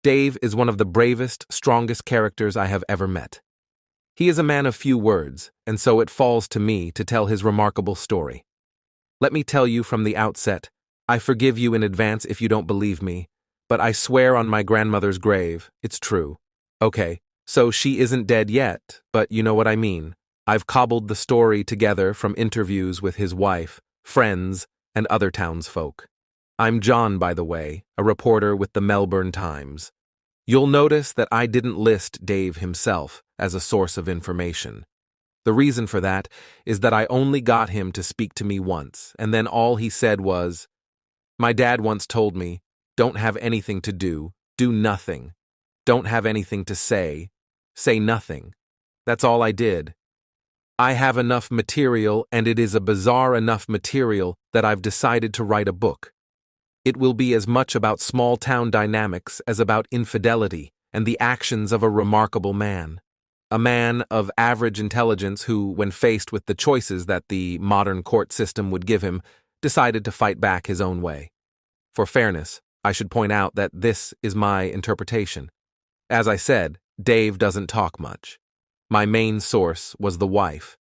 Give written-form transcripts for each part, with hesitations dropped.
Dave is one of the bravest, strongest characters I have ever met. He is a man of few words, and so it falls to me to tell his remarkable story. Let me tell you from the outset, I forgive you in advance if you don't believe me, but I swear on my grandmother's grave, it's true. Okay, so she isn't dead yet, but you know what I mean. I've cobbled the story together from interviews with his wife, friends, and other townsfolk. I'm John, by the way, a reporter with the Melbourne Times. You'll notice that I didn't list Dave himself as a source of information. The reason for that is that I only got him to speak to me once, and then all he said was, "My dad once told me, don't have anything to do nothing. Don't have anything to say nothing." That's all I did. I have enough material, and it is a bizarre enough material that I've decided to write a book. It will be as much about small-town dynamics as about infidelity and the actions of a remarkable man. A man of average intelligence who, when faced with the choices that the modern court system would give him, decided to fight back his own way. For fairness, I should point out that this is my interpretation. As I said, Dave doesn't talk much. My main source was the wife.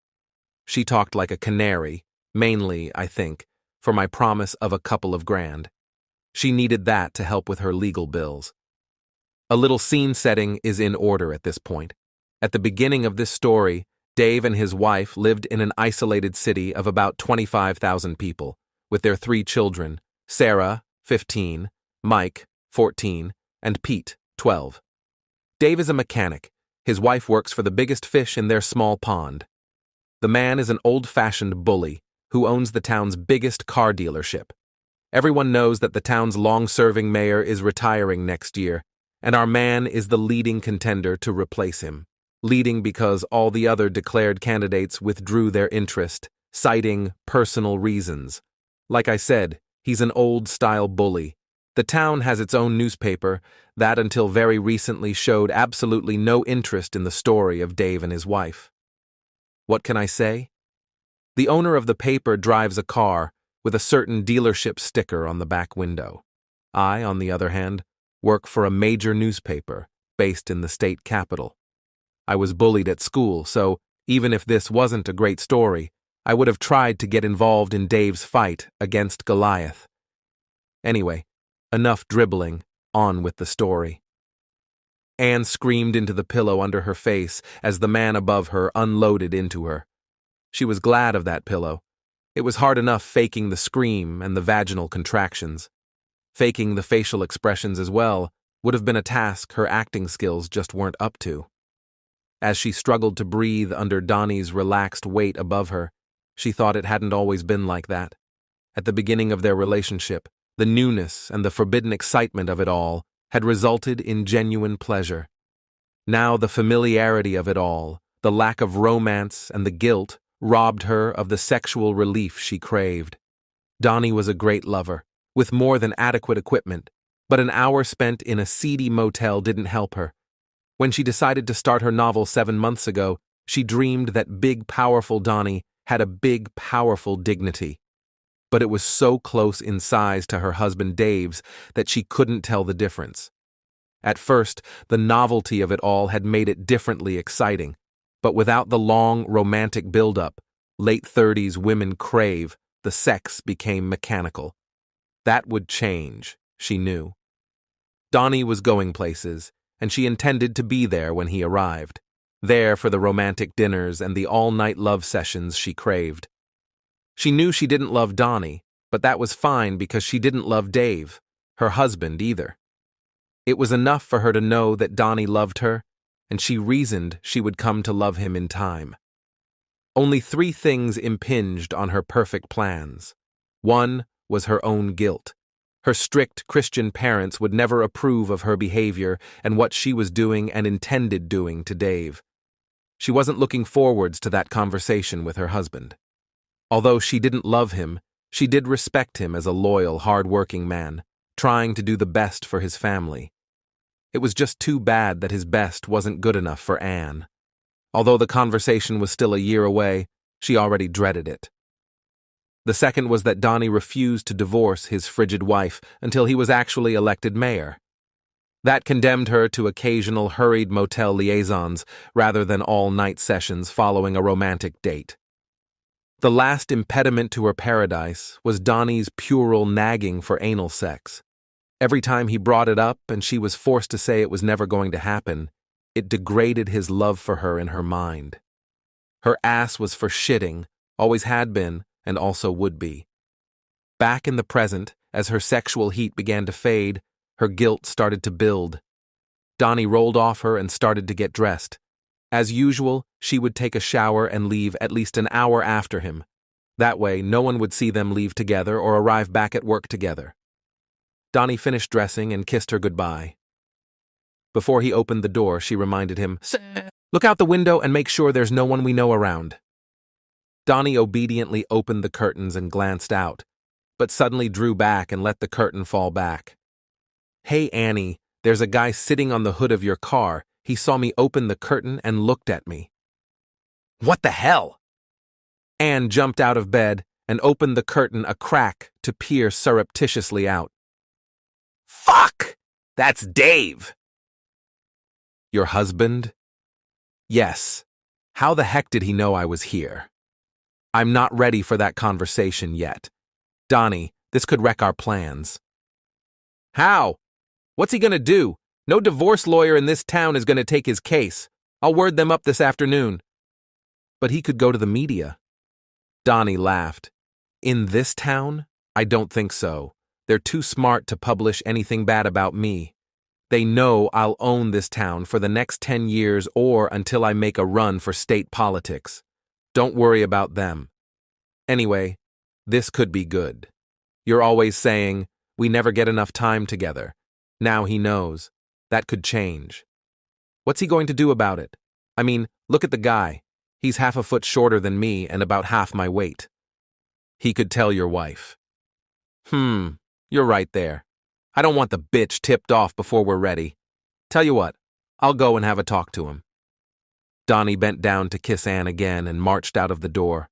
She talked like a canary, mainly, I think, for my promise of a couple of grand. She needed that to help with her legal bills. A little scene setting is in order at this point. At the beginning of this story, Dave and his wife lived in an isolated city of about 25,000 people, with their 3 children, Sarah, 15, Mike, 14, and Pete, 12. Dave is a mechanic. His wife works for the biggest fish in their small pond. The man is an old-fashioned bully who owns the town's biggest car dealership. Everyone knows that the town's long-serving mayor is retiring next year, and our man is the leading contender to replace him. Leading because all the other declared candidates withdrew their interest, citing personal reasons. Like I said, he's an old-style bully. The town has its own newspaper that until very recently showed absolutely no interest in the story of Dave and his wife. What can I say? The owner of the paper drives a car with a certain dealership sticker on the back window. I, on the other hand, work for a major newspaper based in the state capital. I was bullied at school, so even if this wasn't a great story, I would have tried to get involved in Dave's fight against Goliath. Anyway, enough dribbling, on with the story. Anne screamed into the pillow under her face as the man above her unloaded into her. She was glad of that pillow. It was hard enough faking the scream and the vaginal contractions. Faking the facial expressions as well would have been a task her acting skills just weren't up to. As she struggled to breathe under Donnie's relaxed weight above her, she thought it hadn't always been like that. At the beginning of their relationship, the newness and the forbidden excitement of it all had resulted in genuine pleasure. Now the familiarity of it all, the lack of romance and the guilt, robbed her of the sexual relief she craved. Donnie was a great lover, with more than adequate equipment, but an hour spent in a seedy motel didn't help her. When she decided to start her novel 7 months ago, she dreamed that big, powerful Donnie had a big, powerful dignity. But it was so close in size to her husband Dave's that she couldn't tell the difference. At first, the novelty of it all had made it differently exciting, but without the long, romantic build-up, late 30s women crave, the sex became mechanical. That would change, she knew. Donnie was going places, and she intended to be there when he arrived, there for the romantic dinners and the all-night love sessions she craved. She knew she didn't love Donnie, but that was fine because she didn't love Dave, her husband, either. It was enough for her to know that Donnie loved her, and she reasoned she would come to love him in time. Only 3 things impinged on her perfect plans. One was her own guilt. Her strict Christian parents would never approve of her behavior and what she was doing and intended doing to Dave. She wasn't looking forwards to that conversation with her husband. Although she didn't love him, she did respect him as a loyal, hard-working man, trying to do the best for his family. It was just too bad that his best wasn't good enough for Anne. Although the conversation was still a year away, she already dreaded it. The second was that Donnie refused to divorce his frigid wife until he was actually elected mayor. That condemned her to occasional hurried motel liaisons rather than all-night sessions following a romantic date. The last impediment to her paradise was Donnie's puerile nagging for anal sex. Every time he brought it up and she was forced to say it was never going to happen, it degraded his love for her in her mind. Her ass was for shitting, always had been, and also would be. Back in the present, as her sexual heat began to fade, her guilt started to build. Donnie rolled off her and started to get dressed. As usual, she would take a shower and leave at least an hour after him. That way, no one would see them leave together or arrive back at work together. Donnie finished dressing and kissed her goodbye. Before he opened the door, she reminded him, "Look out the window and make sure there's no one we know around." Donnie obediently opened the curtains and glanced out, but suddenly drew back and let the curtain fall back. "Hey, Annie, there's a guy sitting on the hood of your car. He saw me open the curtain and looked at me." "What the hell?" Anne jumped out of bed and opened the curtain a crack to peer surreptitiously out. "Fuck! That's Dave!" "Your husband?" "Yes. How the heck did he know I was here?" "I'm not ready for that conversation yet. Donnie, this could wreck our plans." "How? What's he gonna do? No divorce lawyer in this town is gonna take his case. I'll word them up this afternoon." "But he could go to the media." Donnie laughed. "In this town? I don't think so. They're too smart to publish anything bad about me. They know I'll own this town for the next 10 years or until I make a run for state politics. Don't worry about them. Anyway, this could be good. You're always saying, we never get enough time together. Now he knows. That could change. What's he going to do about it? I mean, look at the guy. He's half a foot shorter than me and about half my weight." "He could tell your wife." You're right there. I don't want the bitch tipped off before we're ready. Tell you what, I'll go and have a talk to him." Donnie bent down to kiss Anne again and marched out of the door.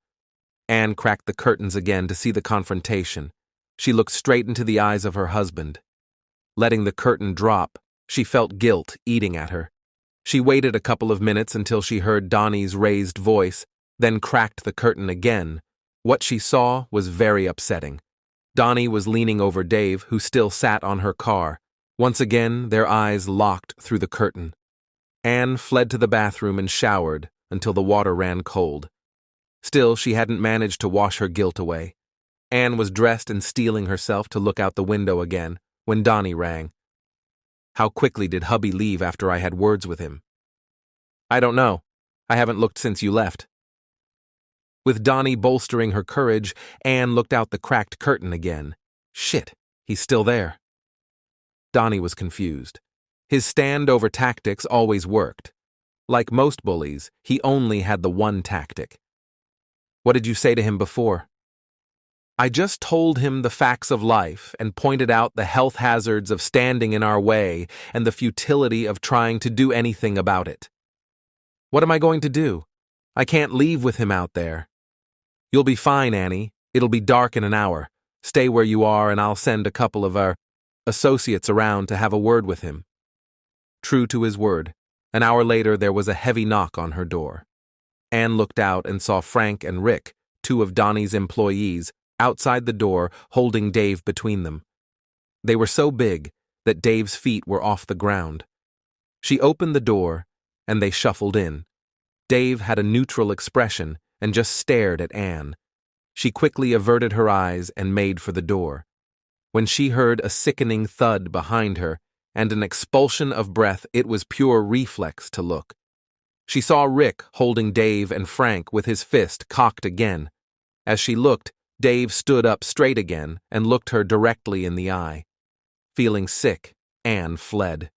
Anne cracked the curtains again to see the confrontation. She looked straight into the eyes of her husband. Letting the curtain drop, she felt guilt eating at her. She waited a couple of minutes until she heard Donnie's raised voice, then cracked the curtain again. What she saw was very upsetting. Donnie was leaning over Dave, who still sat on her car. Once again, their eyes locked through the curtain. Anne fled to the bathroom and showered until the water ran cold. Still, she hadn't managed to wash her guilt away. Anne was dressed and steeling herself to look out the window again when Donnie rang. "How quickly did hubby leave after I had words with him?" "I don't know. I haven't looked since you left." With Donnie bolstering her courage, Anne looked out the cracked curtain again. Shit, he's still there. Donnie was confused. His stand over tactics always worked. Like most bullies, he only had the one tactic. "What did you say to him before?" "I just told him the facts of life and pointed out the health hazards of standing in our way and the futility of trying to do anything about it." "What am I going to do? I can't leave with him out there." "You'll be fine, Annie. It'll be dark in an hour. Stay where you are and I'll send a couple of our associates around to have a word with him." True to his word, an hour later there was a heavy knock on her door. Anne looked out and saw Frank and Rick, two of Donnie's employees, outside the door holding Dave between them. They were so big that Dave's feet were off the ground. She opened the door and they shuffled in. Dave had a neutral expression and just stared at Anne. She quickly averted her eyes and made for the door. When she heard a sickening thud behind her and an expulsion of breath, it was pure reflex to look. She saw Rick holding Dave and Frank with his fist cocked again. As she looked, Dave stood up straight again and looked her directly in the eye. Feeling sick, Anne fled.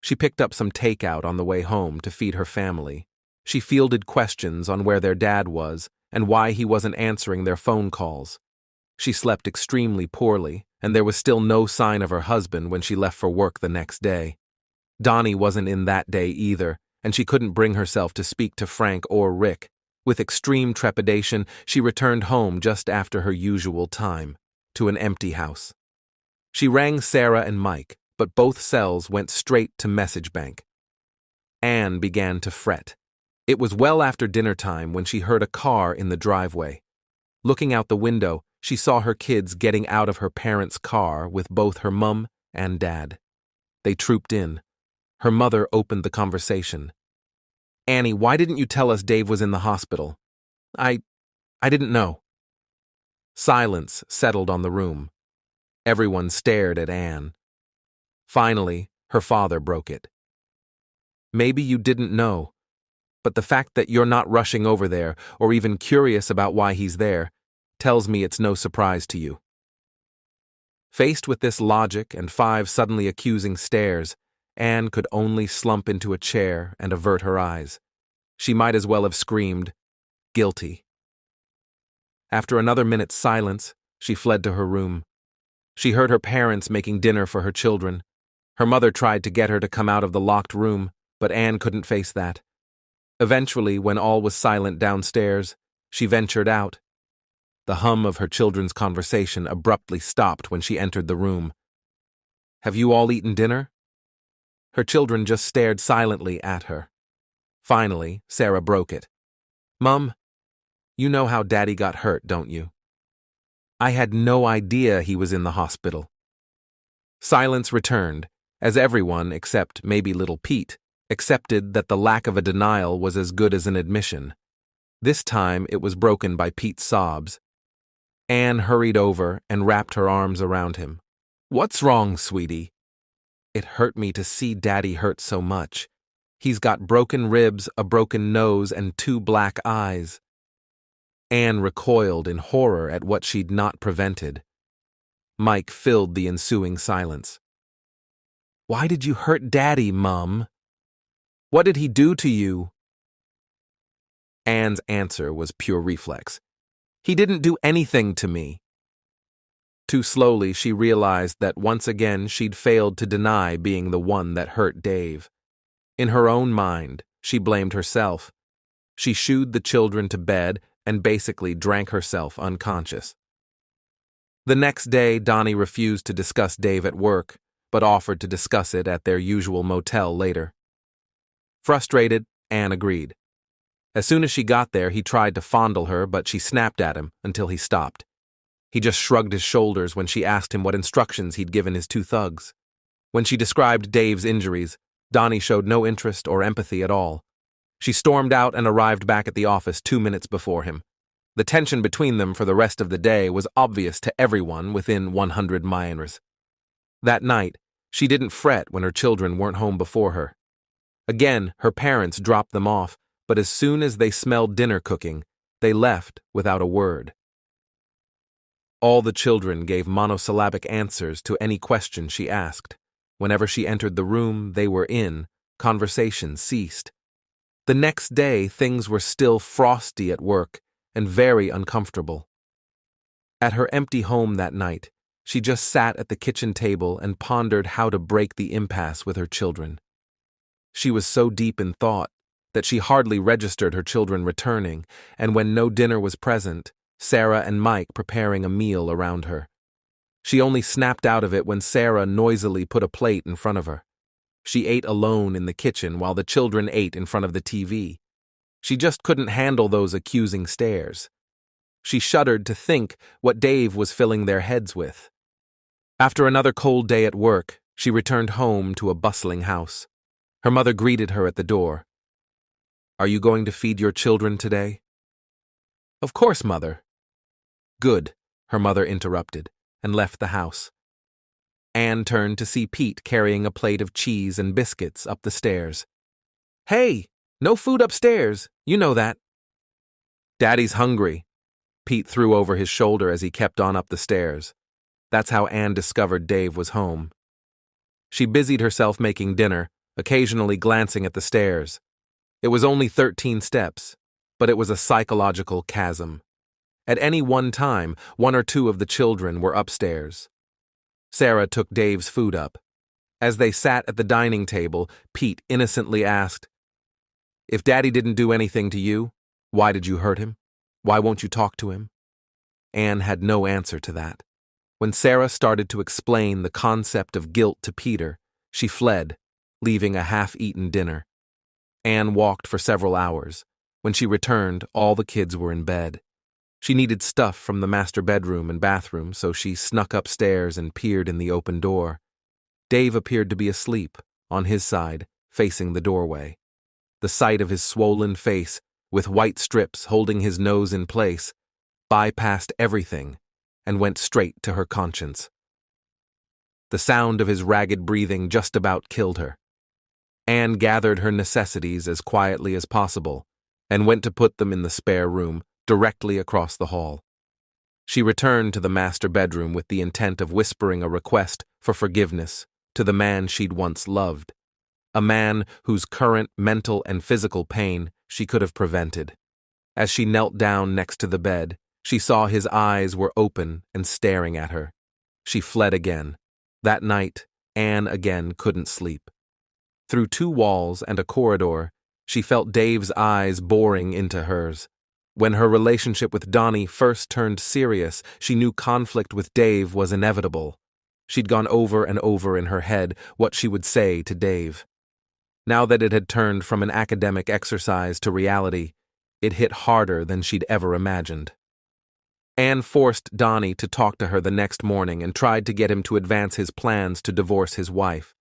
She picked up some takeout on the way home to feed her family. She fielded questions on where their dad was and why he wasn't answering their phone calls. She slept extremely poorly, and there was still no sign of her husband when she left for work the next day. Donnie wasn't in that day either, and she couldn't bring herself to speak to Frank or Rick. With extreme trepidation, she returned home just after her usual time, to an empty house. She rang Sarah and Mike, but both cells went straight to message bank. Anne began to fret. It was well after dinner time when she heard a car in the driveway. Looking out the window, she saw her kids getting out of her parents' car with both her mum and dad. They trooped in. Her mother opened the conversation. "Annie, why didn't you tell us Dave was in the hospital?" I didn't know." Silence settled on the room. Everyone stared at Anne. Finally, her father broke it. "Maybe you didn't know, but the fact that you're not rushing over there or even curious about why he's there tells me it's no surprise to you." Faced with this logic and 5 suddenly accusing stares, Anne could only slump into a chair and avert her eyes. She might as well have screamed, "Guilty." After another minute's silence, she fled to her room. She heard her parents making dinner for her children. Her mother tried to get her to come out of the locked room, but Anne couldn't face that. Eventually, when all was silent downstairs, she ventured out. The hum of her children's conversation abruptly stopped when she entered the room. "Have you all eaten dinner?" Her children just stared silently at her. Finally, Sarah broke it. "Mum, you know how Daddy got hurt, don't you?" "I had no idea he was in the hospital." Silence returned, as everyone, except maybe little Pete, accepted that the lack of a denial was as good as an admission. This time it was broken by Pete's sobs. Anne hurried over and wrapped her arms around him. "What's wrong, sweetie?" "It hurt me to see Daddy hurt so much. He's got broken ribs, a broken nose, and 2 black eyes." Anne recoiled in horror at what she'd not prevented. Mike filled the ensuing silence. "Why did you hurt Daddy, Mum? What did he do to you?" Anne's answer was pure reflex. "He didn't do anything to me." Too slowly, she realized that once again she'd failed to deny being the one that hurt Dave. In her own mind, she blamed herself. She shooed the children to bed and basically drank herself unconscious. The next day, Donnie refused to discuss Dave at work, but offered to discuss it at their usual motel later. Frustrated, Anne agreed. As soon as she got there, he tried to fondle her, but she snapped at him until he stopped. He just shrugged his shoulders when she asked him what instructions he'd given his 2 thugs. When she described Dave's injuries, Donnie showed no interest or empathy at all. She stormed out and arrived back at the office 2 minutes before him. The tension between them for the rest of the day was obvious to everyone within 100 miles. That night, she didn't fret when her children weren't home before her. Again, her parents dropped them off, but as soon as they smelled dinner cooking, they left without a word. All the children gave monosyllabic answers to any question she asked. Whenever she entered the room they were in, conversation ceased. The next day, things were still frosty at work and very uncomfortable. At her empty home that night, she just sat at the kitchen table and pondered how to break the impasse with her children. She was so deep in thought that she hardly registered her children returning, and when no dinner was present, Sarah and Mike preparing a meal around her. She only snapped out of it when Sarah noisily put a plate in front of her. She ate alone in the kitchen while the children ate in front of the TV. She just couldn't handle those accusing stares. She shuddered to think what Dave was filling their heads with. After another cold day at work, she returned home to a bustling house. Her mother greeted her at the door. "Are you going to feed your children today?" "Of course, Mother." "Good," her mother interrupted, and left the house. Anne turned to see Pete carrying a plate of cheese and biscuits up the stairs. "Hey, no food upstairs, you know that." "Daddy's hungry," Pete threw over his shoulder as he kept on up the stairs. That's how Anne discovered Dave was home. She busied herself making dinner, occasionally glancing at the stairs. It was only 13 steps, but it was a psychological chasm. At any one time, 1 or 2 of the children were upstairs. Sarah took Dave's food up. As they sat at the dining table, Pete innocently asked, "If Daddy didn't do anything to you, why did you hurt him? Why won't you talk to him?" Anne had no answer to that. When Sarah started to explain the concept of guilt to Peter, she fled, leaving a half-eaten dinner. Anne walked for several hours. When she returned, all the kids were in bed. She needed stuff from the master bedroom and bathroom, so she snuck upstairs and peered in the open door. Dave appeared to be asleep, on his side, facing the doorway. The sight of his swollen face, with white strips holding his nose in place, bypassed everything and went straight to her conscience. The sound of his ragged breathing just about killed her. Anne gathered her necessities as quietly as possible and went to put them in the spare room directly across the hall. She returned to the master bedroom with the intent of whispering a request for forgiveness to the man she'd once loved, a man whose current mental and physical pain she could have prevented. As she knelt down next to the bed, she saw his eyes were open and staring at her. She fled again. That night, Anne again couldn't sleep. Through 2 walls and a corridor, she felt Dave's eyes boring into hers. When her relationship with Donnie first turned serious, she knew conflict with Dave was inevitable. She'd gone over and over in her head what she would say to Dave. Now that it had turned from an academic exercise to reality, it hit harder than she'd ever imagined. Anne forced Donnie to talk to her the next morning and tried to get him to advance his plans to divorce his wife.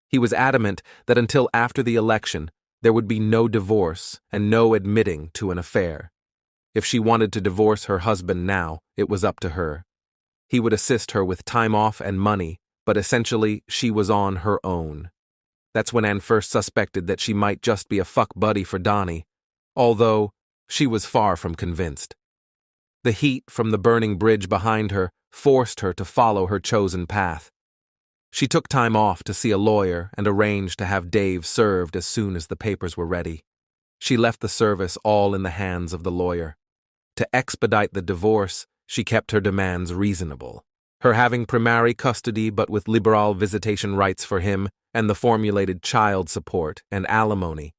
He was adamant that until after the election, there would be no divorce and no admitting to an affair. If she wanted to divorce her husband now, it was up to her. He would assist her with time off and money, but essentially she was on her own. That's when Anne first suspected that she might just be a fuck buddy for Donnie, although she was far from convinced. The heat from the burning bridge behind her forced her to follow her chosen path. She took time off to see a lawyer and arranged to have Dave served as soon as the papers were ready. She left the service all in the hands of the lawyer. To expedite the divorce, she kept her demands reasonable. Her having primary custody but with liberal visitation rights for him and the formulated child support and alimony.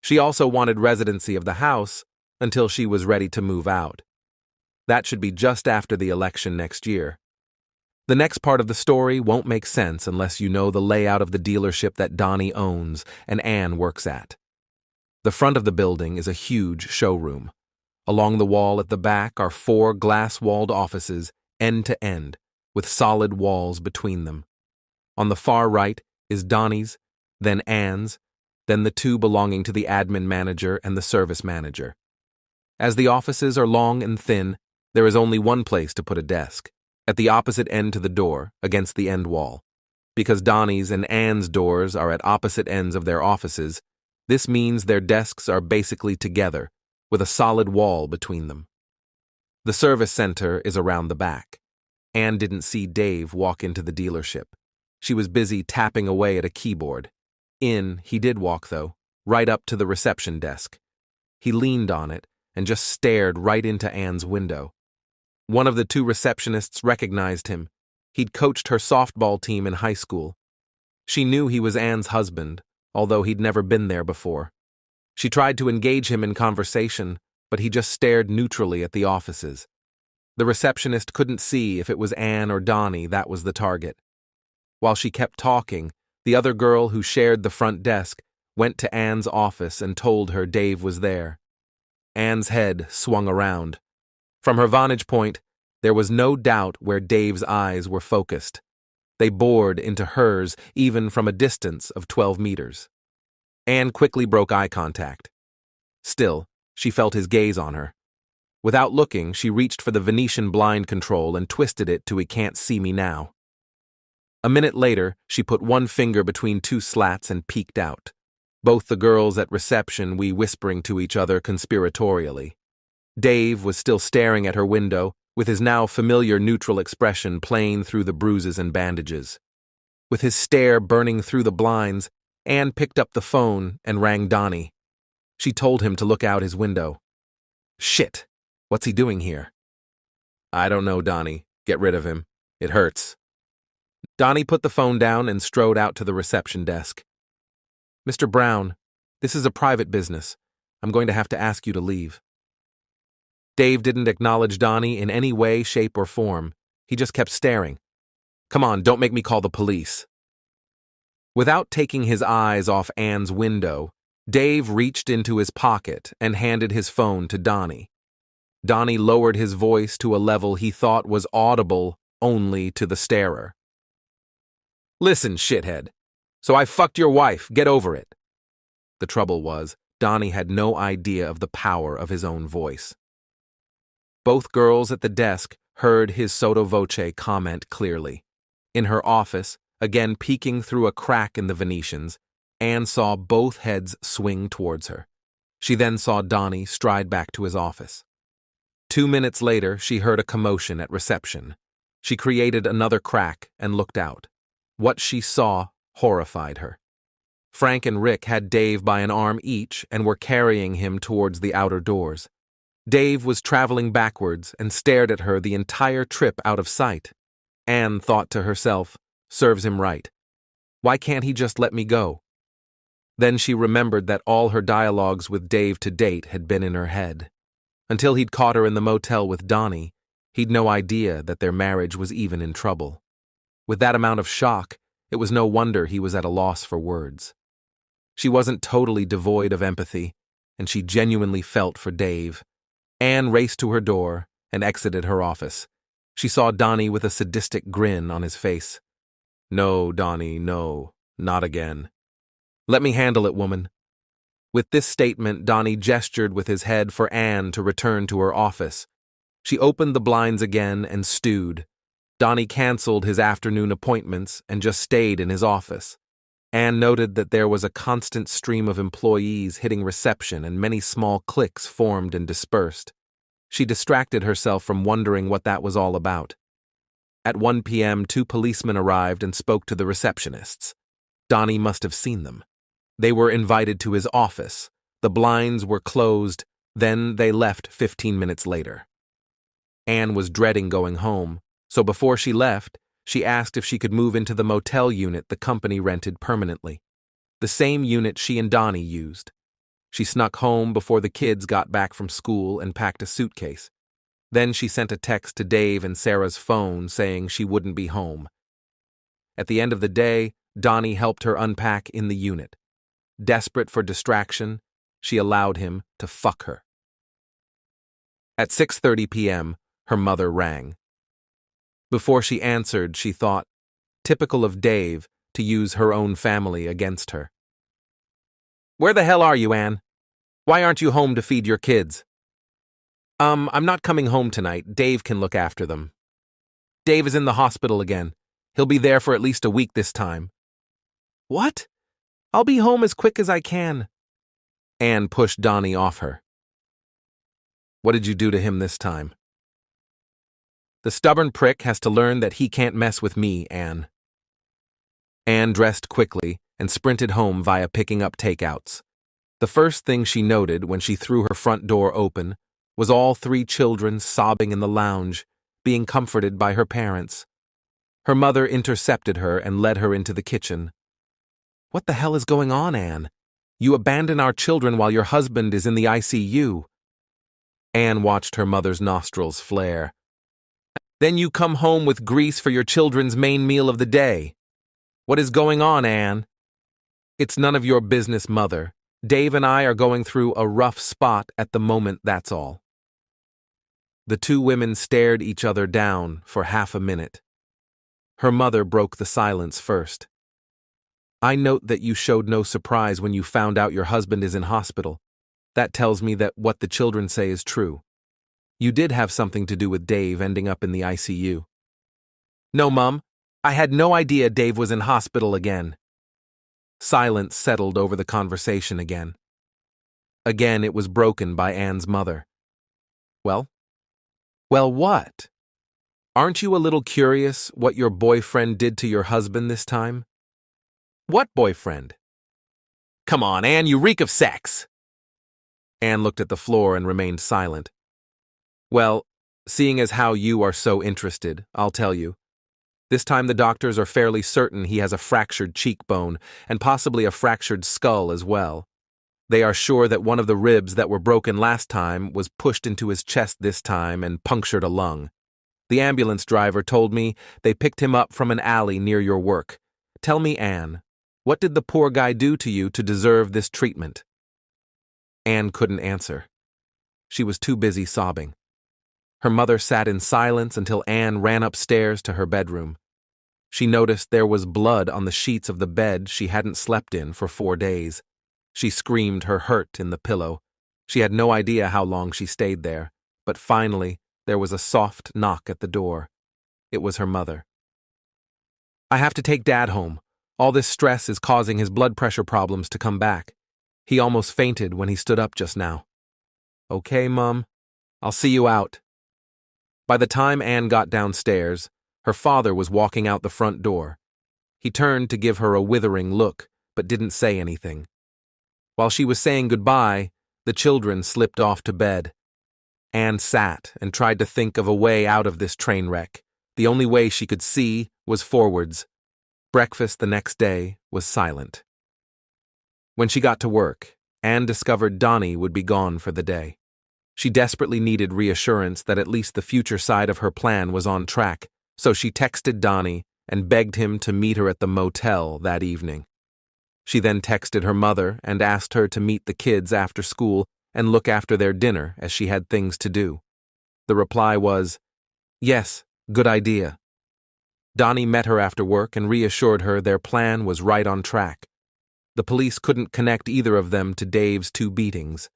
She also wanted residency of the house until she was ready to move out. That should be just after the election next year. The next part of the story won't make sense unless you know the layout of the dealership that Donnie owns and Anne works at. The front of the building is a huge showroom. Along the wall at the back are 4 glass-walled offices, end to end, with solid walls between them. On the far right is Donnie's, then Anne's, then the 2 belonging to the admin manager and the service manager. As the offices are long and thin, there is only one place to put a desk, at the opposite end to the door, against the end wall. Because Donnie's and Anne's doors are at opposite ends of their offices, this means their desks are basically together, with a solid wall between them. The service center is around the back. Anne didn't see Dave walk into the dealership. She was busy tapping away at a keyboard. He did walk, though, right up to the reception desk. He leaned on it and just stared right into Anne's window. One of the 2 receptionists recognized him. He'd coached her softball team in high school. She knew he was Anne's husband, although he'd never been there before. She tried to engage him in conversation, but he just stared neutrally at the offices. The receptionist couldn't see if it was Anne or Donnie that was the target. While she kept talking, the other girl who shared the front desk went to Anne's office and told her Dave was there. Anne's head swung around. From her vantage point, there was no doubt where Dave's eyes were focused. They bored into hers even from a distance of 12 meters. Anne quickly broke eye contact. Still, she felt his gaze on her. Without looking, she reached for the Venetian blind control and twisted it to "He can't see me now." A minute later, she put one finger between 2 slats and peeked out. Both the girls at reception whispering to each other conspiratorially. Dave was still staring at her window, with his now familiar neutral expression plain through the bruises and bandages. With his stare burning through the blinds, Anne picked up the phone and rang Donnie. She told him to look out his window. "Shit, what's he doing here?" "I don't know, Donnie. Get rid of him. It hurts." Donnie put the phone down and strode out to the reception desk. "Mr. Brown, this is a private business. I'm going to have to ask you to leave." Dave didn't acknowledge Donnie in any way, shape, or form. He just kept staring. Come on, don't make me call the police. Without taking his eyes off Anne's window, Dave reached into his pocket and handed his phone to Donnie. Donnie lowered his voice to a level he thought was audible only to the starer. Listen, shithead. So I fucked your wife. Get over it. The trouble was, Donnie had no idea of the power of his own voice. Both girls at the desk heard his sotto voce comment clearly. In her office, again peeking through a crack in the Venetians, Anne saw both heads swing towards her. She then saw Donnie stride back to his office. 2 minutes later, she heard a commotion at reception. She created another crack and looked out. What she saw horrified her. Frank and Rick had Dave by an arm each and were carrying him towards the outer doors. Dave was traveling backwards and stared at her the entire trip out of sight. Anne thought to herself, serves him right. Why can't he just let me go? Then she remembered that all her dialogues with Dave to date had been in her head. Until he'd caught her in the motel with Donnie, he'd no idea that their marriage was even in trouble. With that amount of shock, it was no wonder he was at a loss for words. She wasn't totally devoid of empathy, and she genuinely felt for Dave. Anne raced to her door and exited her office. She saw Donnie with a sadistic grin on his face. No, Donnie, no, not again. Let me handle it, woman. With this statement, Donnie gestured with his head for Anne to return to her office. She opened the blinds again and stewed. Donnie canceled his afternoon appointments and just stayed in his office. Anne noted that there was a constant stream of employees hitting reception and many small cliques formed and dispersed. She distracted herself from wondering what that was all about. At 1 p.m., 2 policemen arrived and spoke to the receptionists. Donnie must have seen them. They were invited to his office. The blinds were closed, then they left 15 minutes later. Anne was dreading going home, so before she left, she asked if she could move into the motel unit the company rented permanently, the same unit she and Donnie used. She snuck home before the kids got back from school and packed a suitcase. Then she sent a text to Dave and Sarah's phone saying she wouldn't be home. At the end of the day, Donnie helped her unpack in the unit. Desperate for distraction, she allowed him to fuck her. At 6:30 p.m., her mother rang. Before she answered, she thought, typical of Dave, to use her own family against her. Where the hell are you, Anne? Why aren't you home to feed your kids? I'm not coming home tonight. Dave can look after them. Dave is in the hospital again. He'll be there for at least a week this time. What? I'll be home as quick as I can. Anne pushed Donnie off her. What did you do to him this time? The stubborn prick has to learn that he can't mess with me, Anne. Anne dressed quickly and sprinted home via picking up takeouts. The first thing she noted when she threw her front door open was all 3 children sobbing in the lounge, being comforted by her parents. Her mother intercepted her and led her into the kitchen. What the hell is going on, Anne? You abandon our children while your husband is in the ICU. Anne watched her mother's nostrils flare. Then you come home with grease for your children's main meal of the day. What is going on, Anne? It's none of your business, Mother. Dave and I are going through a rough spot at the moment, that's all. The 2 women stared each other down for half a minute. Her mother broke the silence first. I note that you showed no surprise when you found out your husband is in hospital. That tells me that what the children say is true. You did have something to do with Dave ending up in the ICU. No, Mum. I had no idea Dave was in hospital again. Silence settled over the conversation again. Again, it was broken by Anne's mother. Well? Well, what? Aren't you a little curious what your boyfriend did to your husband this time? What boyfriend? Come on, Anne, you reek of sex. Anne looked at the floor and remained silent. Well, seeing as how you are so interested, I'll tell you. This time the doctors are fairly certain he has a fractured cheekbone and possibly a fractured skull as well. They are sure that one of the ribs that were broken last time was pushed into his chest this time and punctured a lung. The ambulance driver told me they picked him up from an alley near your work. Tell me, Anne, what did the poor guy do to you to deserve this treatment?" Anne couldn't answer. She was too busy sobbing. Her mother sat in silence until Anne ran upstairs to her bedroom. She noticed there was blood on the sheets of the bed she hadn't slept in for 4 days. She screamed her hurt in the pillow. She had no idea how long she stayed there, but finally there was a soft knock at the door. It was her mother. "I have to take Dad home. All this stress is causing his blood pressure problems to come back. He almost fainted when he stood up just now." "Okay, Mum. I'll see you out." By the time Anne got downstairs, her father was walking out the front door. He turned to give her a withering look, but didn't say anything. While she was saying goodbye, the children slipped off to bed. Anne sat and tried to think of a way out of this train wreck. The only way she could see was forwards. Breakfast the next day was silent. When she got to work, Anne discovered Donnie would be gone for the day. She desperately needed reassurance that at least the future side of her plan was on track, so she texted Donnie and begged him to meet her at the motel that evening. She then texted her mother and asked her to meet the kids after school and look after their dinner as she had things to do. The reply was, "Yes, good idea." Donnie met her after work and reassured her their plan was right on track. The police couldn't connect either of them to Dave's 2 beatings.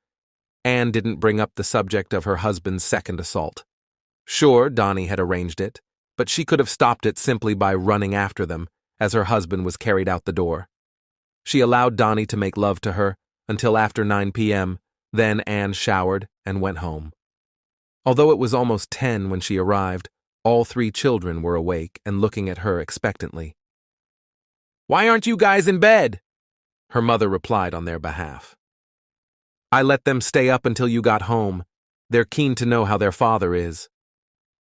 Anne didn't bring up the subject of her husband's second assault. Sure, Donnie had arranged it, but she could have stopped it simply by running after them as her husband was carried out the door. She allowed Donnie to make love to her until after 9 p.m., then Anne showered and went home. Although it was almost 10 when she arrived, all 3 children were awake and looking at her expectantly. "Why aren't you guys in bed?" her mother replied on their behalf. "I let them stay up until you got home. They're keen to know how their father is."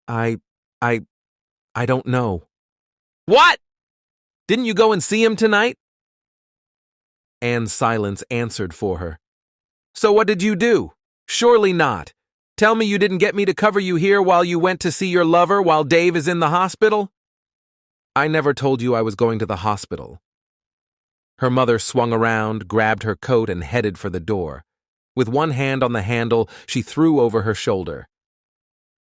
I don't know." "What? Didn't you go and see him tonight?" Anne's silence answered for her. "So what did you do? Surely not. Tell me you didn't get me to cover you here while you went to see your lover while Dave is in the hospital?" "I never told you I was going to the hospital." Her mother swung around, grabbed her coat, and headed for the door. With one hand on the handle, she threw over her shoulder.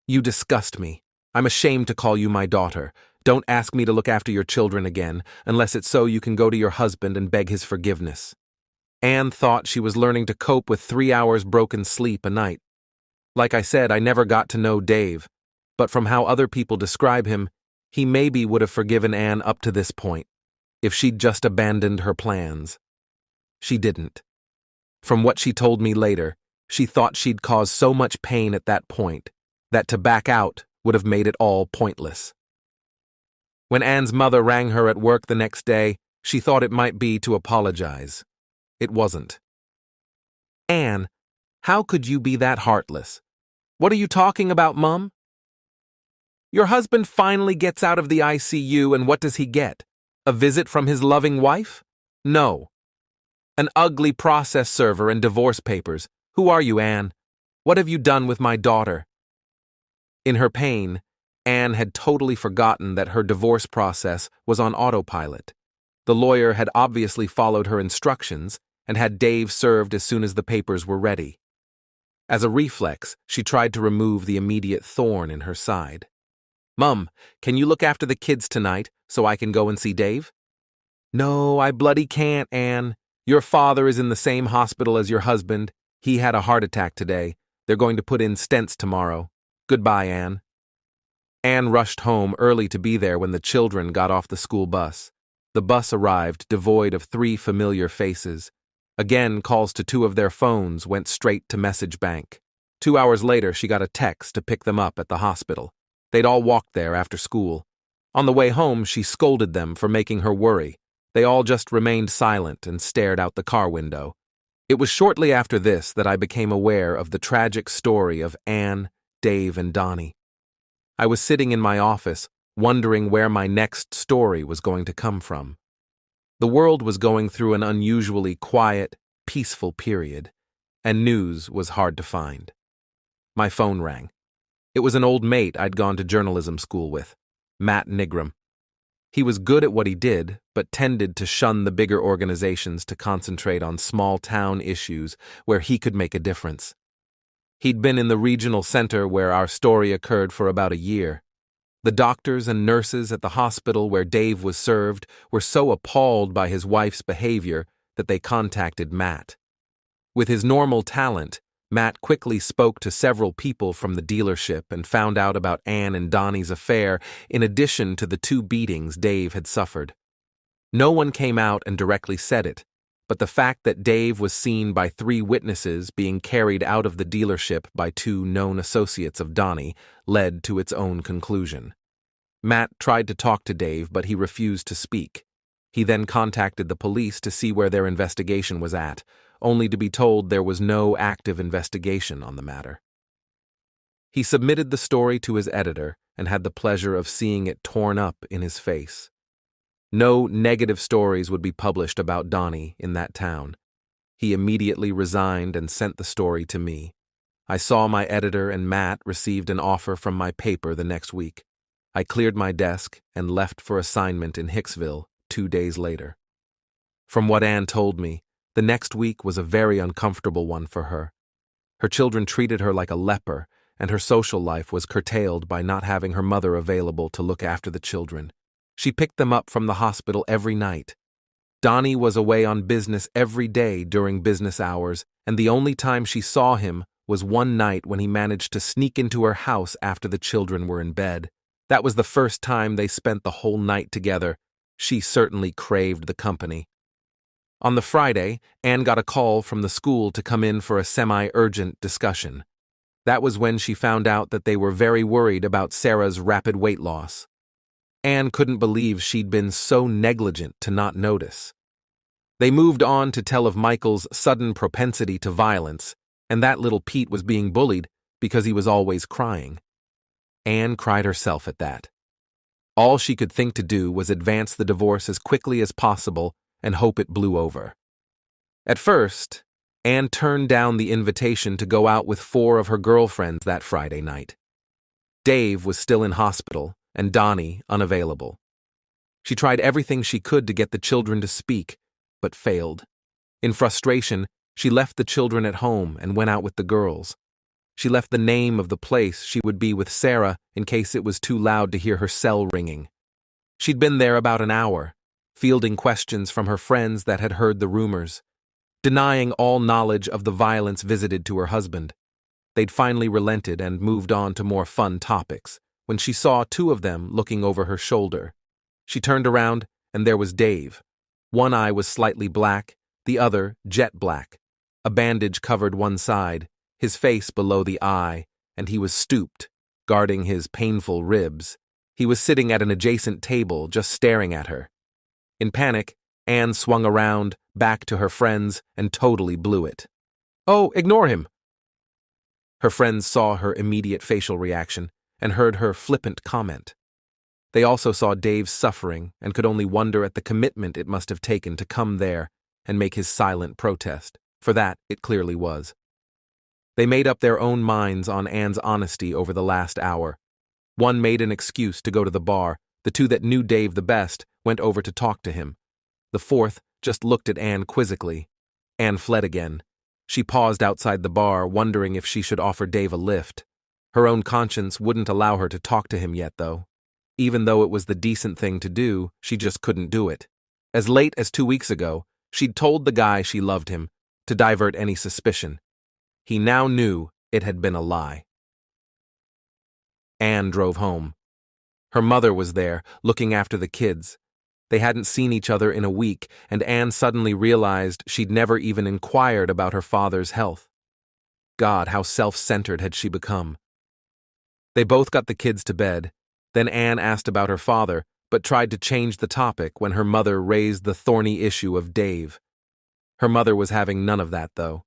"You disgust me. I'm ashamed to call you my daughter. Don't ask me to look after your children again, unless it's so you can go to your husband and beg his forgiveness." Anne thought she was learning to cope with 3 hours broken sleep a night. Like I said, I never got to know Dave, but from how other people describe him, he maybe would have forgiven Anne up to this point, if she'd just abandoned her plans. She didn't. From what she told me later, she thought she'd caused so much pain at that point that to back out would have made it all pointless. When Anne's mother rang her at work the next day, she thought it might be to apologize. It wasn't. "Anne, how could you be that heartless? What are you talking about, Mum?" "Your husband finally gets out of the ICU, and what does he get? A visit from his loving wife? No. An ugly process server and divorce papers. Who are you, Anne? What have you done with my daughter?" In her pain, Anne had totally forgotten that her divorce process was on autopilot. The lawyer had obviously followed her instructions and had Dave served as soon as the papers were ready. As a reflex, she tried to remove the immediate thorn in her side. "Mum, can you look after the kids tonight so I can go and see Dave?" "No, I bloody can't, Anne. Your father is in the same hospital as your husband. He had a heart attack today. They're going to put in stents tomorrow. Goodbye, Anne." Anne rushed home early to be there when the children got off the school bus. The bus arrived devoid of 3 familiar faces. Again, calls to 2 of their phones went straight to message bank. 2 hours later, she got a text to pick them up at the hospital. They'd all walked there after school. On the way home, she scolded them for making her worry. They all just remained silent and stared out the car window. It was shortly after this that I became aware of the tragic story of Anne, Dave, and Donnie. I was sitting in my office, wondering where my next story was going to come from. The world was going through an unusually quiet, peaceful period, and news was hard to find. My phone rang. It was an old mate I'd gone to journalism school with, Matt Nigram. He was good at what he did, but tended to shun the bigger organizations to concentrate on small-town issues where he could make a difference. He'd been in the regional center where our story occurred for about a year. The doctors and nurses at the hospital where Dave was served were so appalled by his wife's behavior that they contacted Matt. With his normal talent, Matt quickly spoke to several people from the dealership and found out about Ann and Donnie's affair in addition to the 2 beatings Dave had suffered. No one came out and directly said it, but the fact that Dave was seen by 3 witnesses being carried out of the dealership by 2 known associates of Donnie led to its own conclusion. Matt tried to talk to Dave, but he refused to speak. He then contacted the police to see where their investigation was at, only to be told there was no active investigation on the matter. He submitted the story to his editor and had the pleasure of seeing it torn up in his face. No negative stories would be published about Donnie in that town. He immediately resigned and sent the story to me. I saw my editor and Matt received an offer from my paper the next week. I cleared my desk and left for assignment in Hicksville 2 days later. From what Ann told me, the next week was a very uncomfortable one for her. Her children treated her like a leper, and her social life was curtailed by not having her mother available to look after the children. She picked them up from the hospital every night. Donnie was away on business every day during business hours, and the only time she saw him was one night when he managed to sneak into her house after the children were in bed. That was the first time they spent the whole night together. She certainly craved the company. On the Friday, Ann got a call from the school to come in for a semi-urgent discussion. That was when she found out that they were very worried about Sarah's rapid weight loss. Ann couldn't believe she'd been so negligent to not notice. They moved on to tell of Michael's sudden propensity to violence, and that little Pete was being bullied because he was always crying. Ann cried herself at that. All she could think to do was advance the divorce as quickly as possible and hope it blew over. At first, Ann turned down the invitation to go out with 4 of her girlfriends that Friday night. Dave was still in hospital, and Donnie unavailable. She tried everything she could to get the children to speak, but failed. In frustration, she left the children at home and went out with the girls. She left the name of the place she would be with Sarah in case it was too loud to hear her cell ringing. She'd been there about an hour, fielding questions from her friends that had heard the rumors, denying all knowledge of the violence visited to her husband. They'd finally relented and moved on to more fun topics, when she saw 2 of them looking over her shoulder. She turned around, and there was Dave. One eye was slightly black, the other jet black. A bandage covered one side, his face below the eye, and he was stooped, guarding his painful ribs. He was sitting at an adjacent table, just staring at her. In panic, Ann swung around, back to her friends, and totally blew it. "Oh, ignore him!" Her friends saw her immediate facial reaction and heard her flippant comment. They also saw Dave's suffering and could only wonder at the commitment it must have taken to come there and make his silent protest. For that, it clearly was. They made up their own minds on Ann's honesty over the last hour. One made an excuse to go to the bar. The 2 that knew Dave the best went over to talk to him. The 4th just looked at Ann quizzically. Ann fled again. She paused outside the bar, wondering if she should offer Dave a lift. Her own conscience wouldn't allow her to talk to him yet, though. Even though it was the decent thing to do, she just couldn't do it. As late as 2 weeks ago, she'd told the guy she loved him to divert any suspicion. He now knew it had been a lie. Ann drove home. Her mother was there, looking after the kids. They hadn't seen each other in a week, and Ann suddenly realized she'd never even inquired about her father's health. God, how self-centered had she become. They both got the kids to bed. Then Ann asked about her father, but tried to change the topic when her mother raised the thorny issue of Dave. Her mother was having none of that, though.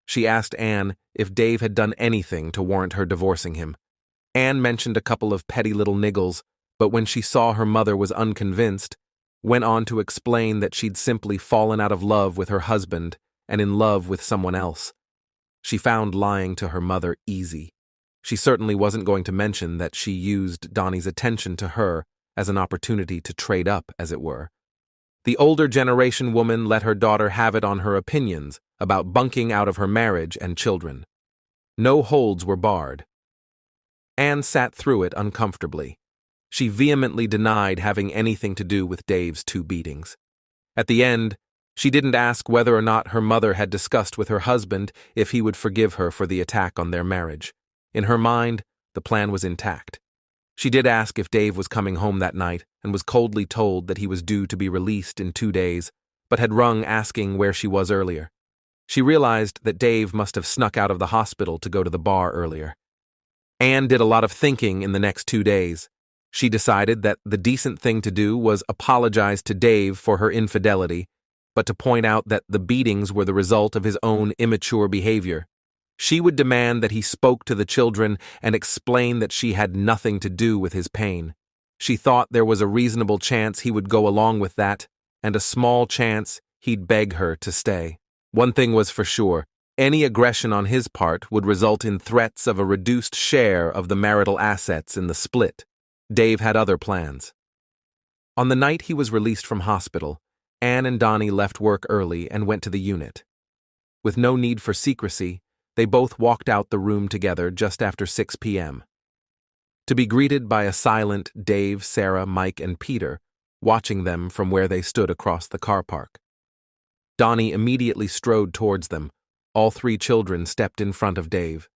She asked Ann if Dave had done anything to warrant her divorcing him. Ann mentioned a couple of petty little niggles, but when she saw her mother was unconvinced, went on to explain that she'd simply fallen out of love with her husband and in love with someone else. She found lying to her mother easy. She certainly wasn't going to mention that she used Donnie's attention to her as an opportunity to trade up, as it were. The older generation woman let her daughter have it on her opinions about bunking out of her marriage and children. No holds were barred. Anne sat through it uncomfortably. She vehemently denied having anything to do with Dave's 2 beatings. At the end, she didn't ask whether or not her mother had discussed with her husband if he would forgive her for the attack on their marriage. In her mind, the plan was intact. She did ask if Dave was coming home that night and was coldly told that he was due to be released in 2 days, but had rung asking where she was earlier. She realized that Dave must have snuck out of the hospital to go to the bar earlier. Anne did a lot of thinking in the next 2 days. She decided that the decent thing to do was apologize to Dave for her infidelity, but to point out that the beatings were the result of his own immature behavior. She would demand that he spoke to the children and explain that she had nothing to do with his pain. She thought there was a reasonable chance he would go along with that, and a small chance he'd beg her to stay. One thing was for sure: any aggression on his part would result in threats of a reduced share of the marital assets in the split. Dave had other plans. On the night he was released from hospital, Anne and Donnie left work early and went to the unit. With no need for secrecy, they both walked out the room together just after 6 p.m. To be greeted by a silent Dave, Sarah, Mike, and Peter, watching them from where they stood across the car park. Donnie immediately strode towards them. All 3 children stepped in front of Dave.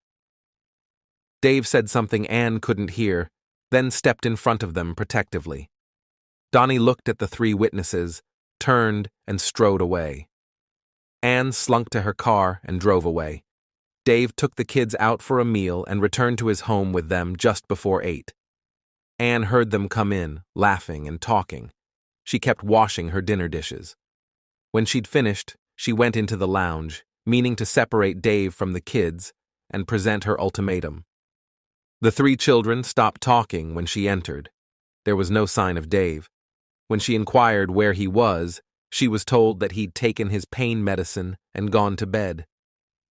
Dave said something Anne couldn't hear, then stepped in front of them protectively. Donnie looked at the 3 witnesses, turned, and strode away. Anne slunk to her car and drove away. Dave took the kids out for a meal and returned to his home with them just before 8. Anne heard them come in, laughing and talking. She kept washing her dinner dishes. When she'd finished, she went into the lounge, meaning to separate Dave from the kids and present her ultimatum. The 3 children stopped talking when she entered. There was no sign of Dave. When she inquired where he was, she was told that he'd taken his pain medicine and gone to bed.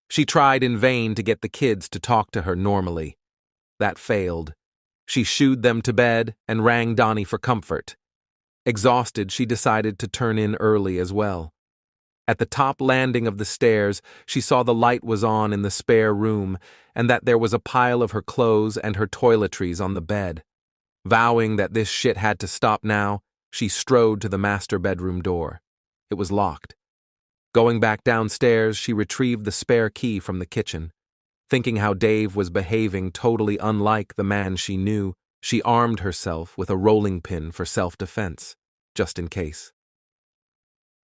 She tried in vain to get the kids to talk to her normally. That failed. She shooed them to bed and rang Donnie for comfort. Exhausted, she decided to turn in early as well. At the top landing of the stairs, she saw the light was on in the spare room and that there was a pile of her clothes and her toiletries on the bed. Vowing that this shit had to stop now, she strode to the master bedroom door. It was locked. Going back downstairs, she retrieved the spare key from the kitchen. Thinking how Dave was behaving totally unlike the man she knew, she armed herself with a rolling pin for self-defense, just in case.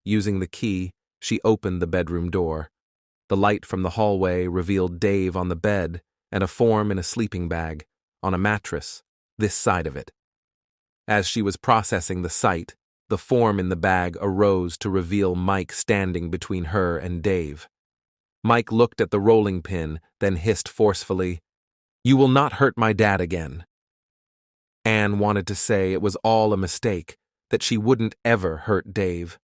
Using the key, she opened the bedroom door. The light from the hallway revealed Dave on the bed and a form in a sleeping bag, on a mattress, this side of it. As she was processing the sight, the form in the bag arose to reveal Mike standing between her and Dave. Mike looked at the rolling pin, then hissed forcefully, "You will not hurt my dad again." Anne wanted to say it was all a mistake, that she wouldn't ever hurt Dave.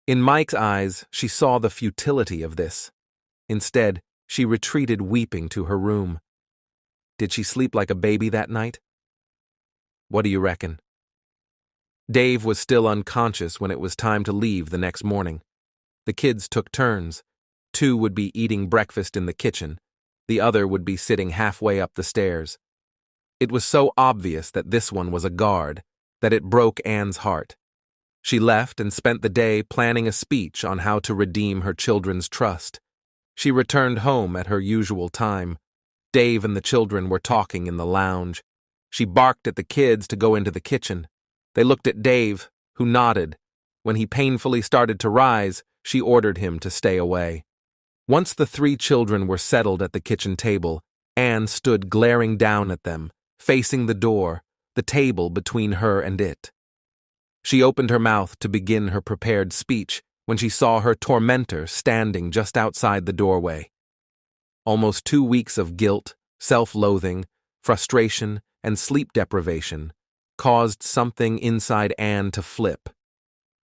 In Mike's eyes, she saw the futility of this. Instead, she retreated weeping to her room. Did she sleep like a baby that night? What do you reckon? Dave was still unconscious when it was time to leave the next morning. The kids took turns. 2 would be eating breakfast in the kitchen. The other would be sitting halfway up the stairs. It was so obvious that this one was a guard that it broke Anne's heart. She left and spent the day planning a speech on how to redeem her children's trust. She returned home at her usual time. Dave and the children were talking in the lounge. She barked at the kids to go into the kitchen. They looked at Dave, who nodded. When he painfully started to rise, she ordered him to stay away. Once the 3 children were settled at the kitchen table, Anne stood glaring down at them, facing the door, the table between her and it. She opened her mouth to begin her prepared speech when she saw her tormentor standing just outside the doorway. Almost 2 weeks of guilt, self-loathing, frustration, and sleep deprivation caused something inside Anne to flip.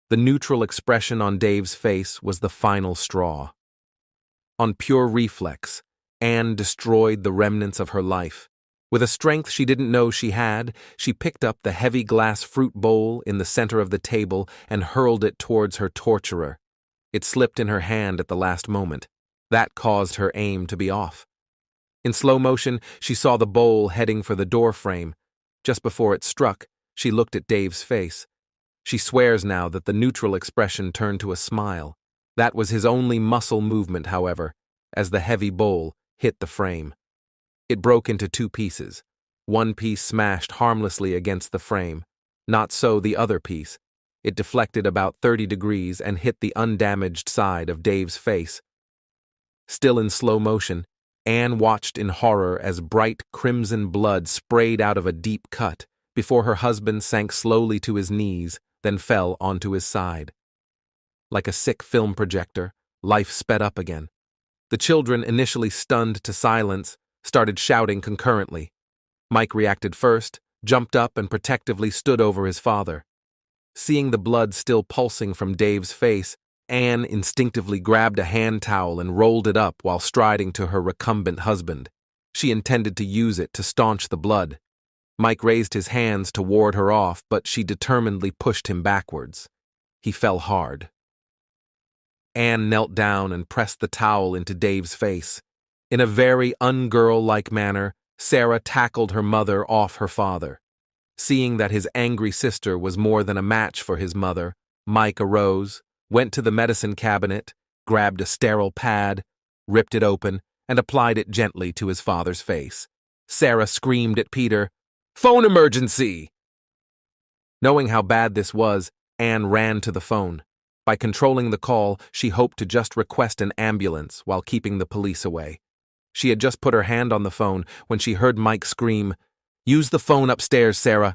The neutral expression on Dave's face was the final straw. On pure reflex, Anne destroyed the remnants of her life. With a strength she didn't know she had, she picked up the heavy glass fruit bowl in the center of the table and hurled it towards her torturer. It slipped in her hand at the last moment. That caused her aim to be off. In slow motion, she saw the bowl heading for the door frame. Just before it struck, she looked at Dave's face. She swears now that the neutral expression turned to a smile. That was his only muscle movement, however, as the heavy bowl hit the frame. It broke into two pieces. One piece smashed harmlessly against the frame. Not so the other piece. It deflected about 30 degrees and hit the undamaged side of Dave's face. Still in slow motion, Anne watched in horror as bright crimson blood sprayed out of a deep cut before her husband sank slowly to his knees, then fell onto his side. Like a sick film projector, life sped up again. The children, initially stunned to silence, started shouting concurrently. Mike reacted first, jumped up and protectively stood over his father. Seeing the blood still pulsing from Dave's face, Anne instinctively grabbed a hand towel and rolled it up while striding to her recumbent husband. She intended to use it to staunch the blood. Mike raised his hands to ward her off, but she determinedly pushed him backwards. He fell hard. Anne knelt down and pressed the towel into Dave's face. In a very ungirl-like manner, Sarah tackled her mother off her father. Seeing that his angry sister was more than a match for his mother, Mike arose, went to the medicine cabinet, grabbed a sterile pad, ripped it open, and applied it gently to his father's face. Sarah screamed at Peter, "Phone emergency!" Knowing how bad this was, Anne ran to the phone. By controlling the call, she hoped to just request an ambulance while keeping the police away. She had just put her hand on the phone when she heard Mike scream, "Use the phone upstairs, Sarah."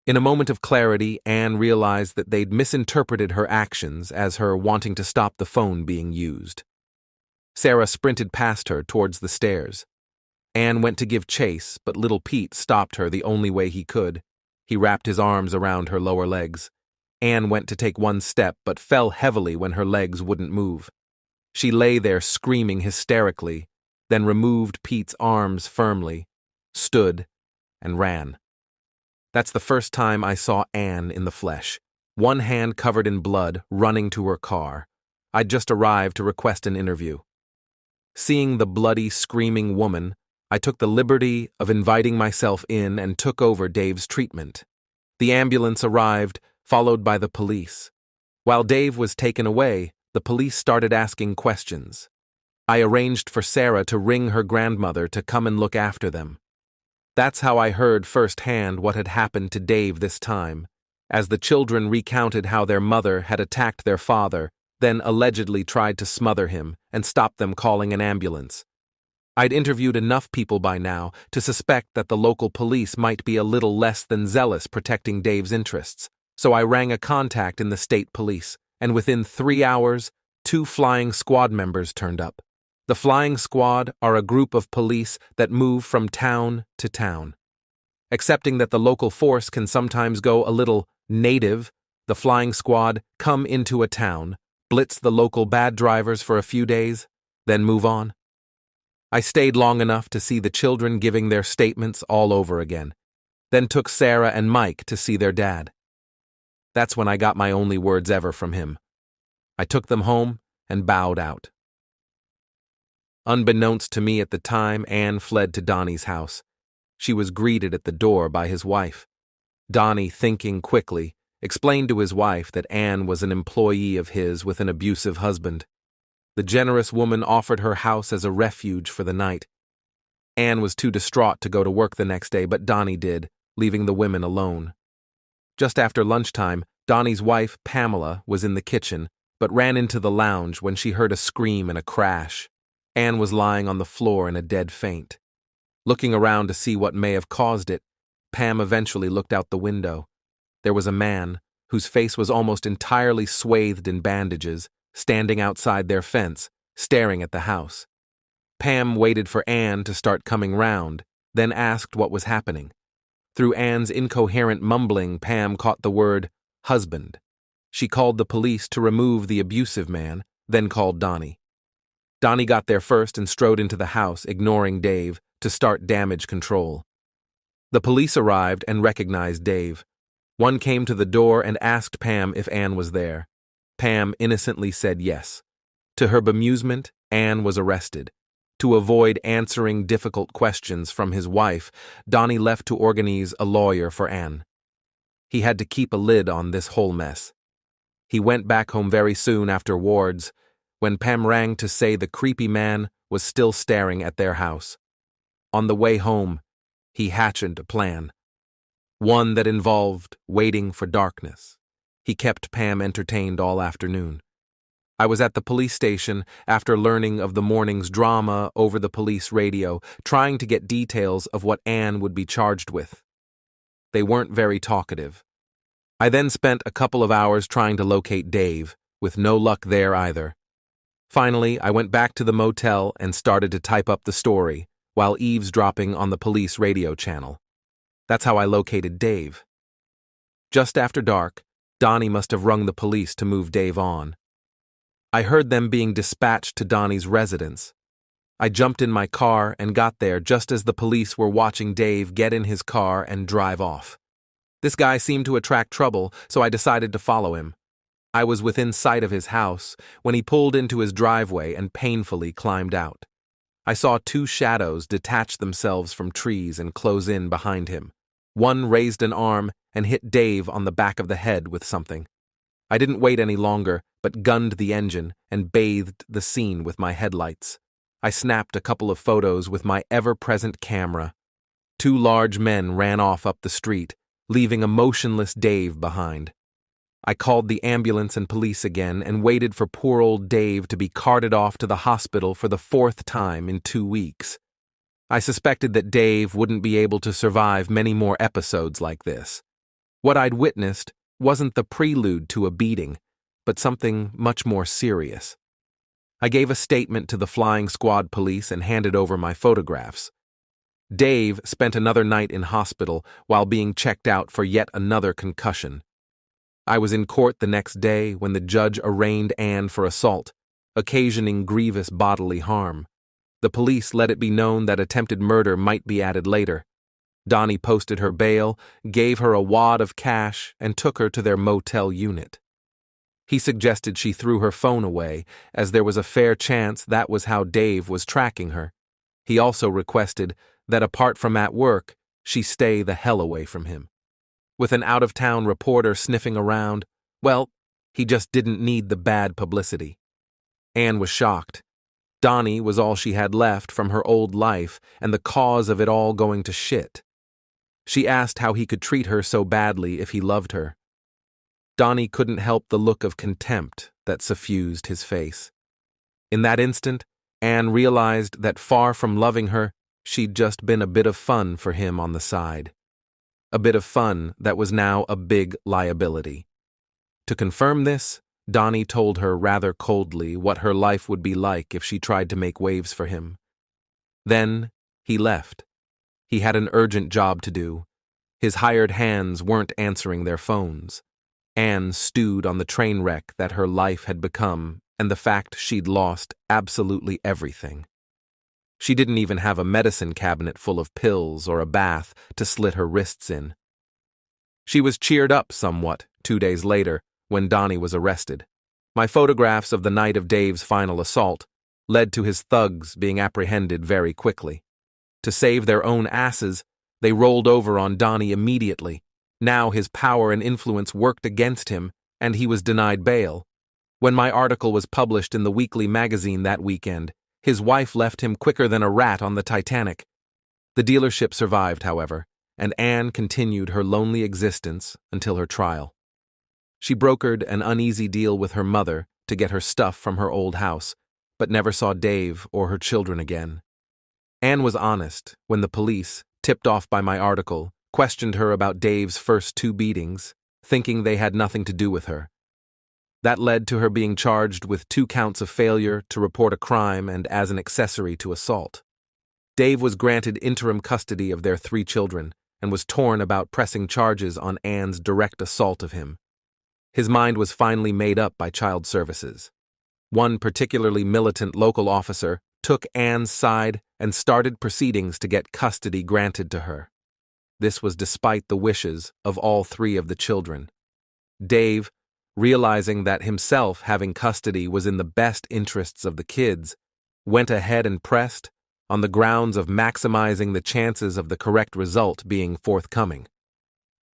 In a moment of clarity, Anne realized that they'd misinterpreted her actions as her wanting to stop the phone being used. Sarah sprinted past her towards the stairs. Anne went to give chase, but little Pete stopped her the only way he could. He wrapped his arms around her lower legs. Anne went to take one step but fell heavily when her legs wouldn't move. She lay there screaming hysterically, then removed Pete's arms firmly, stood, and ran. That's the first time I saw Anne in the flesh, one hand covered in blood, running to her car. I'd just arrived to request an interview. Seeing the bloody, screaming woman, I took the liberty of inviting myself in and took over Dave's treatment. The ambulance arrived, followed by the police. While Dave was taken away, the police started asking questions. I arranged for Sarah to ring her grandmother to come and look after them. That's how I heard firsthand what had happened to Dave this time, as the children recounted how their mother had attacked their father, then allegedly tried to smother him and stop them calling an ambulance. I'd interviewed enough people by now to suspect that the local police might be a little less than zealous protecting Dave's interests, so I rang a contact in the state police, and within 3 hours, 2 flying squad members turned up. The flying squad are a group of police that move from town to town. Accepting that the local force can sometimes go a little native, the flying squad come into a town, blitz the local bad drivers for a few days, then move on. I stayed long enough to see the children giving their statements all over again, then took Sarah and Mike to see their dad. That's when I got my only words ever from him. I took them home and bowed out. Unbeknownst to me at the time, Anne fled to Donnie's house. She was greeted at the door by his wife. Donnie, thinking quickly, explained to his wife that Anne was an employee of his with an abusive husband. The generous woman offered her house as a refuge for the night. Anne was too distraught to go to work the next day, but Donnie did, leaving the women alone. Just after lunchtime, Donnie's wife, Pamela, was in the kitchen, but ran into the lounge when she heard a scream and a crash. Anne was lying on the floor in a dead faint. Looking around to see what may have caused it, Pam eventually looked out the window. There was a man, whose face was almost entirely swathed in bandages, standing outside their fence, staring at the house. Pam waited for Anne to start coming round, then asked what was happening. Through Anne's incoherent mumbling, Pam caught the word husband. She called the police to remove the abusive man, then called Donnie. Donnie got there first and strode into the house, ignoring Dave, to start damage control. The police arrived and recognized Dave. One came to the door and asked Pam if Anne was there. Pam innocently said yes. To her bemusement, Anne was arrested. To avoid answering difficult questions from his wife, Donnie left to organize a lawyer for Anne. He had to keep a lid on this whole mess. He went back home very soon after Ward's, when Pam rang to say the creepy man was still staring at their house. On the way home, he hatched a plan. One that involved waiting for darkness. He kept Pam entertained all afternoon. I was at the police station after learning of the morning's drama over the police radio, trying to get details of what Anne would be charged with. They weren't very talkative. I then spent a couple of hours trying to locate Dave, with no luck there either. Finally, I went back to the motel and started to type up the story, while eavesdropping on the police radio channel. That's how I located Dave. Just after dark, Donnie must have rung the police to move Dave on. I heard them being dispatched to Donnie's residence. I jumped in my car and got there just as the police were watching Dave get in his car and drive off. This guy seemed to attract trouble, so I decided to follow him. I was within sight of his house when he pulled into his driveway and painfully climbed out. I saw two shadows detach themselves from trees and close in behind him. One raised an arm and hit Dave on the back of the head with something. I didn't wait any longer, but gunned the engine and bathed the scene with my headlights. I snapped a couple of photos with my ever-present camera. Two large men ran off up the street, leaving a motionless Dave behind. I called the ambulance and police again and waited for poor old Dave to be carted off to the hospital for the 4th time in 2 weeks. I suspected that Dave wouldn't be able to survive many more episodes like this. What I'd witnessed wasn't the prelude to a beating, but something much more serious. I gave a statement to the flying squad police and handed over my photographs. Dave spent another night in hospital while being checked out for yet another concussion. I was in court the next day when the judge arraigned Anne for assault, occasioning grievous bodily harm. The police let it be known that attempted murder might be added later. Donnie posted her bail, gave her a wad of cash, and took her to their motel unit. He suggested she threw her phone away, as there was a fair chance that was how Dave was tracking her. He also requested that apart from at work, she stay the hell away from him. With an out-of-town reporter sniffing around, well, he just didn't need the bad publicity. Anne was shocked. Donnie was all she had left from her old life and the cause of it all going to shit. She asked how he could treat her so badly if he loved her. Donnie couldn't help the look of contempt that suffused his face. In that instant, Anne realized that far from loving her, she'd just been a bit of fun for him on the side. A bit of fun that was now a big liability. To confirm this, Donnie told her rather coldly what her life would be like if she tried to make waves for him. Then he left. He had an urgent job to do. His hired hands weren't answering their phones. Anne stewed on the train wreck that her life had become and the fact she'd lost absolutely everything. She didn't even have a medicine cabinet full of pills or a bath to slit her wrists in. She was cheered up somewhat 2 days later when Donnie was arrested. My photographs of the night of Dave's final assault led to his thugs being apprehended very quickly. To save their own asses, they rolled over on Donnie immediately. Now his power and influence worked against him, and he was denied bail. When my article was published in the weekly magazine that weekend, his wife left him quicker than a rat on the Titanic. The dealership survived, however, and Anne continued her lonely existence until her trial. She brokered an uneasy deal with her mother to get her stuff from her old house, but never saw Dave or her children again. Anne was honest when the police, tipped off by my article, questioned her about Dave's first 2 beatings, thinking they had nothing to do with her. That led to her being charged with 2 counts of failure to report a crime and as an accessory to assault. Dave was granted interim custody of their 3 children and was torn about pressing charges on Anne's direct assault of him. His mind was finally made up by child services. One particularly militant local officer took Anne's side and started proceedings to get custody granted to her. This was despite the wishes of all three of the children. Dave, realizing that himself having custody was in the best interests of the kids, went ahead and pressed on the grounds of maximizing the chances of the correct result being forthcoming.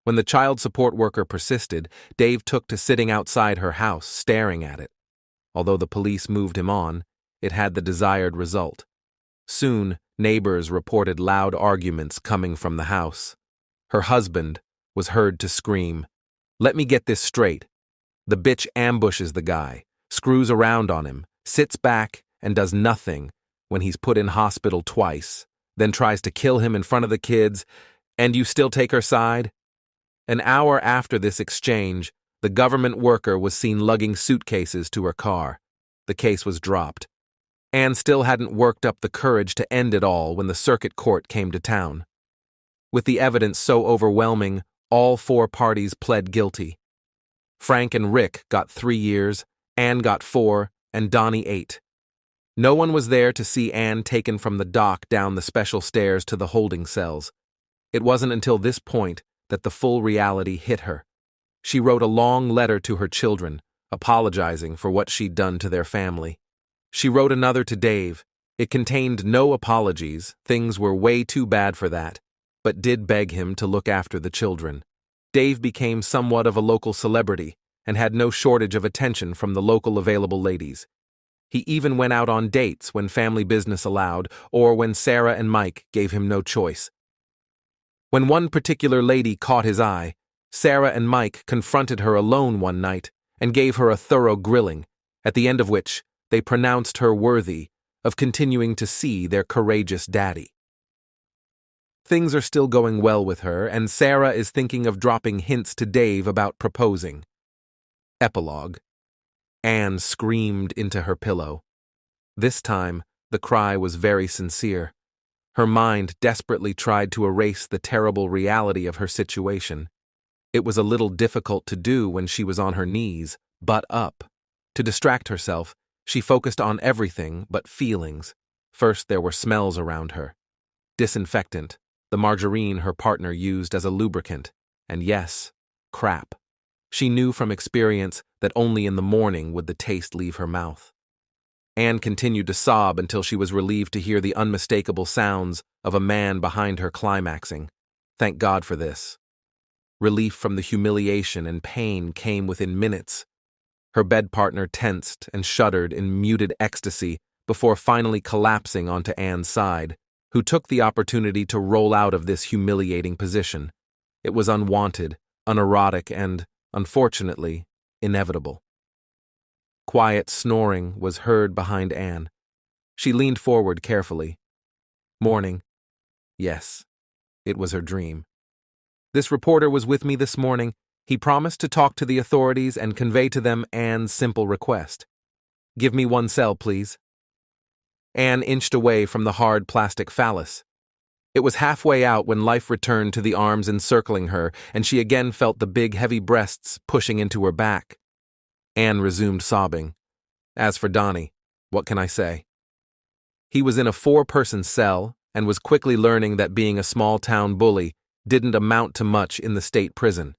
When the child support worker persisted, Dave took to sitting outside her house, staring at it. Although the police moved him on, it had the desired result. Soon, neighbors reported loud arguments coming from the house. Her husband was heard to scream, "Let me get this straight. The bitch ambushes the guy, screws around on him, sits back, and does nothing when he's put in hospital twice, then tries to kill him in front of the kids, and you still take her side?" An hour after this exchange, the government worker was seen lugging suitcases to her car. The case was dropped. Anne still hadn't worked up the courage to end it all when the circuit court came to town. With the evidence so overwhelming, all four parties pled guilty. Frank and Rick got 3 years, Anne got 4, and Donnie 8. No one was there to see Anne taken from the dock down the special stairs to the holding cells. It wasn't until this point that the full reality hit her. She wrote a long letter to her children, apologizing for what she'd done to their family. She wrote another to Dave. It contained no apologies, things were way too bad for that, but did beg him to look after the children. Dave became somewhat of a local celebrity and had no shortage of attention from the local available ladies. He even went out on dates when family business allowed or when Sarah and Mike gave him no choice. When one particular lady caught his eye, Sarah and Mike confronted her alone one night and gave her a thorough grilling, at the end of which they pronounced her worthy of continuing to see their courageous daddy. Things are still going well with her, and Sarah is thinking of dropping hints to Dave about proposing. Epilogue. Anne screamed into her pillow. This time, the cry was very sincere. Her mind desperately tried to erase the terrible reality of her situation. It was a little difficult to do when she was on her knees, butt up. To distract herself, she focused on everything but feelings. First, there were smells around her. Disinfectant, the margarine her partner used as a lubricant, and yes, crap. She knew from experience that only in the morning would the taste leave her mouth. Anne continued to sob until she was relieved to hear the unmistakable sounds of a man behind her climaxing. Thank God for this. Relief from the humiliation and pain came within minutes. Her bed partner tensed and shuddered in muted ecstasy before finally collapsing onto Anne's side, who took the opportunity to roll out of this humiliating position. It was unwanted, unerotic, and, unfortunately, inevitable. Quiet snoring was heard behind Anne. She leaned forward carefully. Morning. Yes, it was her dream. This reporter was with me this morning. He promised to talk to the authorities and convey to them Anne's simple request. Give me 1 cell, please. Anne inched away from the hard plastic phallus. It was halfway out when life returned to the arms encircling her, and she again felt the big, heavy breasts pushing into her back. Anne resumed sobbing. As for Donnie, what can I say? He was in a 4-person cell and was quickly learning that being a small-town bully didn't amount to much in the state prison.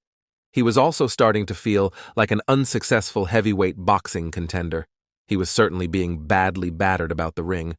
He was also starting to feel like an unsuccessful heavyweight boxing contender. He was certainly being badly battered about the ring,